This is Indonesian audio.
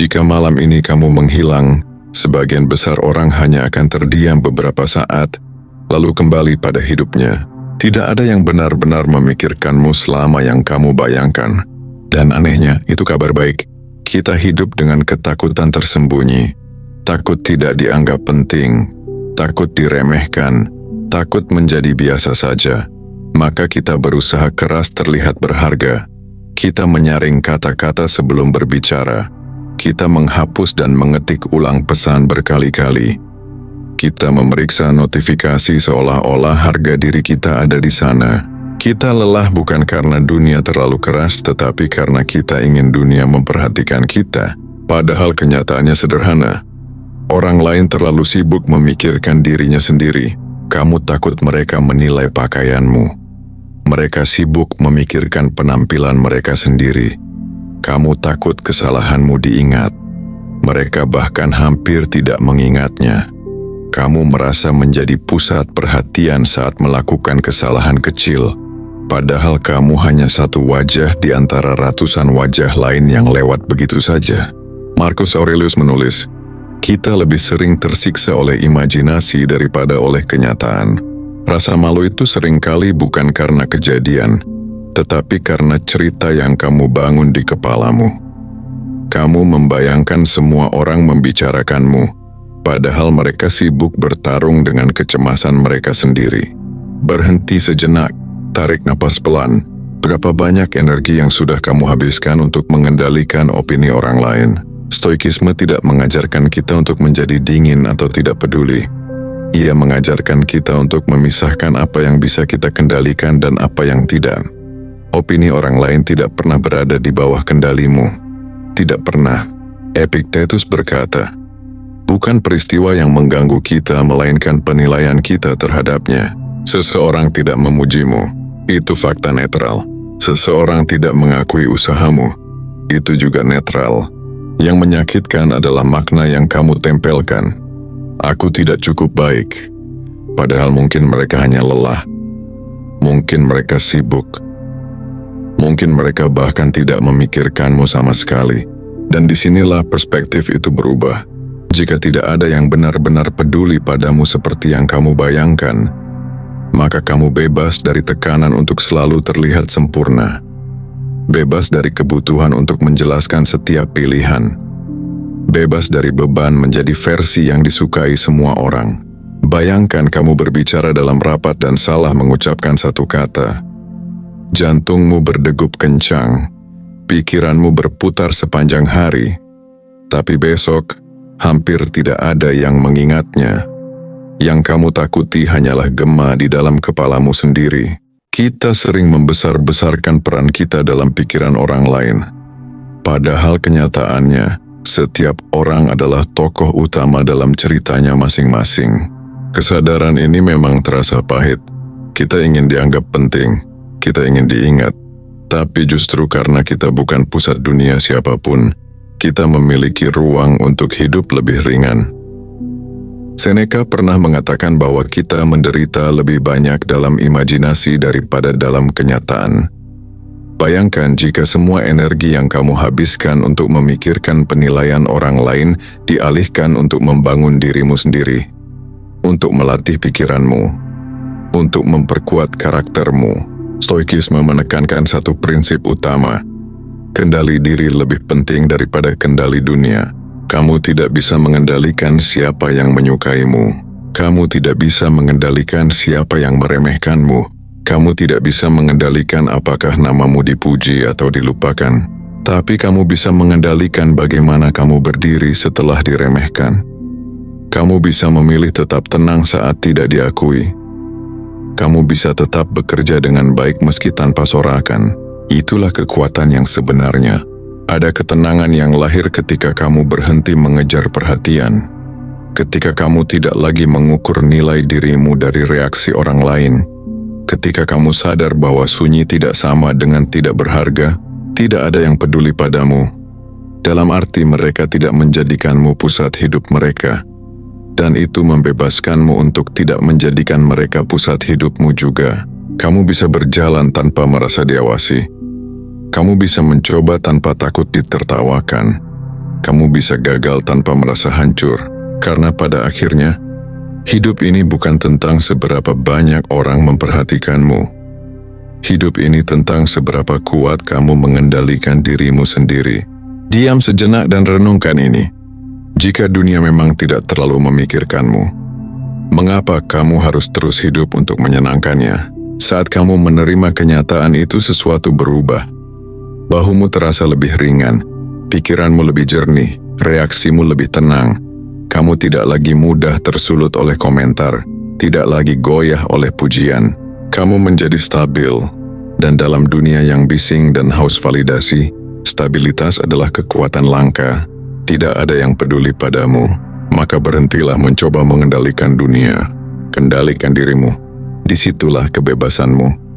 Jika malam ini kamu menghilang, sebagian besar orang hanya akan terdiam beberapa saat, lalu kembali pada hidupnya. Tidak ada yang benar-benar memikirkanmu selama yang kamu bayangkan. Dan anehnya, itu kabar baik. Kita hidup dengan ketakutan tersembunyi. Takut tidak dianggap penting, takut diremehkan, takut menjadi biasa saja. Maka kita berusaha keras terlihat berharga. Kita menyaring kata-kata sebelum berbicara. Kita menghapus dan mengetik ulang pesan berkali-kali. Kita memeriksa notifikasi seolah-olah harga diri kita ada di sana. Kita lelah bukan karena dunia terlalu keras, tetapi karena kita ingin dunia memperhatikan kita. Padahal kenyataannya sederhana. Orang lain terlalu sibuk memikirkan dirinya sendiri. Kamu takut mereka menilai pakaianmu. Mereka sibuk memikirkan penampilan mereka sendiri. Kamu takut kesalahanmu diingat. Mereka bahkan hampir tidak mengingatnya. Kamu merasa menjadi pusat perhatian saat melakukan kesalahan kecil, padahal kamu hanya satu wajah di antara ratusan wajah lain yang lewat begitu saja. Marcus Aurelius menulis, kita lebih sering tersiksa oleh imajinasi daripada oleh kenyataan. Rasa malu itu seringkali bukan karena kejadian, tetapi karena cerita yang kamu bangun di kepalamu. Kamu membayangkan semua orang membicarakanmu, padahal mereka sibuk bertarung dengan kecemasan mereka sendiri. Berhenti sejenak, tarik napas pelan. Berapa banyak energi yang sudah kamu habiskan untuk mengendalikan opini orang lain? Stoikisme tidak mengajarkan kita untuk menjadi dingin atau tidak peduli. Ia mengajarkan kita untuk memisahkan apa yang bisa kita kendalikan dan apa yang tidak. Opini orang lain tidak pernah berada di bawah kendalimu. Tidak pernah. Epictetus berkata, bukan peristiwa yang mengganggu kita, melainkan penilaian kita terhadapnya. Seseorang tidak memujimu, itu fakta netral. Seseorang tidak mengakui usahamu, itu juga netral. Yang menyakitkan adalah makna yang kamu tempelkan. Aku tidak cukup baik, padahal mungkin mereka hanya lelah. Mungkin mereka sibuk. Mungkin mereka bahkan tidak memikirkanmu sama sekali. Dan disinilah perspektif itu berubah. Jika tidak ada yang benar-benar peduli padamu seperti yang kamu bayangkan, maka kamu bebas dari tekanan untuk selalu terlihat sempurna. Bebas dari kebutuhan untuk menjelaskan setiap pilihan. Bebas dari beban menjadi versi yang disukai semua orang. Bayangkan kamu berbicara dalam rapat dan salah mengucapkan satu kata. Jantungmu berdegup kencang, pikiranmu berputar sepanjang hari, tapi besok hampir tidak ada yang mengingatnya. Yang kamu takuti hanyalah gema di dalam kepalamu sendiri. Kita sering membesar-besarkan peran kita dalam pikiran orang lain. Padahal kenyataannya, setiap orang adalah tokoh utama dalam ceritanya masing-masing. Kesadaran ini memang terasa pahit. Kita ingin dianggap penting, kita ingin diingat. Tapi justru karena kita bukan pusat dunia siapapun, kita memiliki ruang untuk hidup lebih ringan. Seneca pernah mengatakan bahwa kita menderita lebih banyak dalam imajinasi daripada dalam kenyataan. Bayangkan jika semua energi yang kamu habiskan untuk memikirkan penilaian orang lain dialihkan untuk membangun dirimu sendiri, untuk melatih pikiranmu, untuk memperkuat karaktermu. Stoikisme menekankan satu prinsip utama. Kendali diri lebih penting daripada kendali dunia. Kamu tidak bisa mengendalikan siapa yang menyukaimu. Kamu tidak bisa mengendalikan siapa yang meremehkanmu. Kamu tidak bisa mengendalikan apakah namamu dipuji atau dilupakan. Tapi kamu bisa mengendalikan bagaimana kamu berdiri setelah diremehkan. Kamu bisa memilih tetap tenang saat tidak diakui. Kamu bisa tetap bekerja dengan baik meski tanpa sorakan. Itulah kekuatan yang sebenarnya. Ada ketenangan yang lahir ketika kamu berhenti mengejar perhatian. Ketika kamu tidak lagi mengukur nilai dirimu dari reaksi orang lain. Ketika kamu sadar bahwa sunyi tidak sama dengan tidak berharga, tidak ada yang peduli padamu. Dalam arti mereka tidak menjadikanmu pusat hidup mereka. Dan itu membebaskanmu untuk tidak menjadikan mereka pusat hidupmu juga. Kamu bisa berjalan tanpa merasa diawasi. Kamu bisa mencoba tanpa takut ditertawakan. kamu bisa gagal tanpa merasa hancur. Karena pada akhirnya, hidup ini bukan tentang seberapa banyak orang memperhatikanmu. Hidup ini tentang seberapa kuat kamu mengendalikan dirimu sendiri. Diam sejenak dan renungkan ini. Jika dunia memang tidak terlalu memikirkanmu, mengapa kamu harus terus hidup untuk menyenangkannya? Saat kamu menerima kenyataan itu, sesuatu berubah. Bahumu terasa lebih ringan, pikiranmu lebih jernih, reaksimu lebih tenang. Kamu tidak lagi mudah tersulut oleh komentar, tidak lagi goyah oleh pujian. Kamu menjadi stabil, dan dalam dunia yang bising dan haus validasi, stabilitas adalah kekuatan langka. Tidak ada yang peduli padamu, maka berhentilah mencoba mengendalikan dunia. Kendalikan dirimu, disitulah kebebasanmu.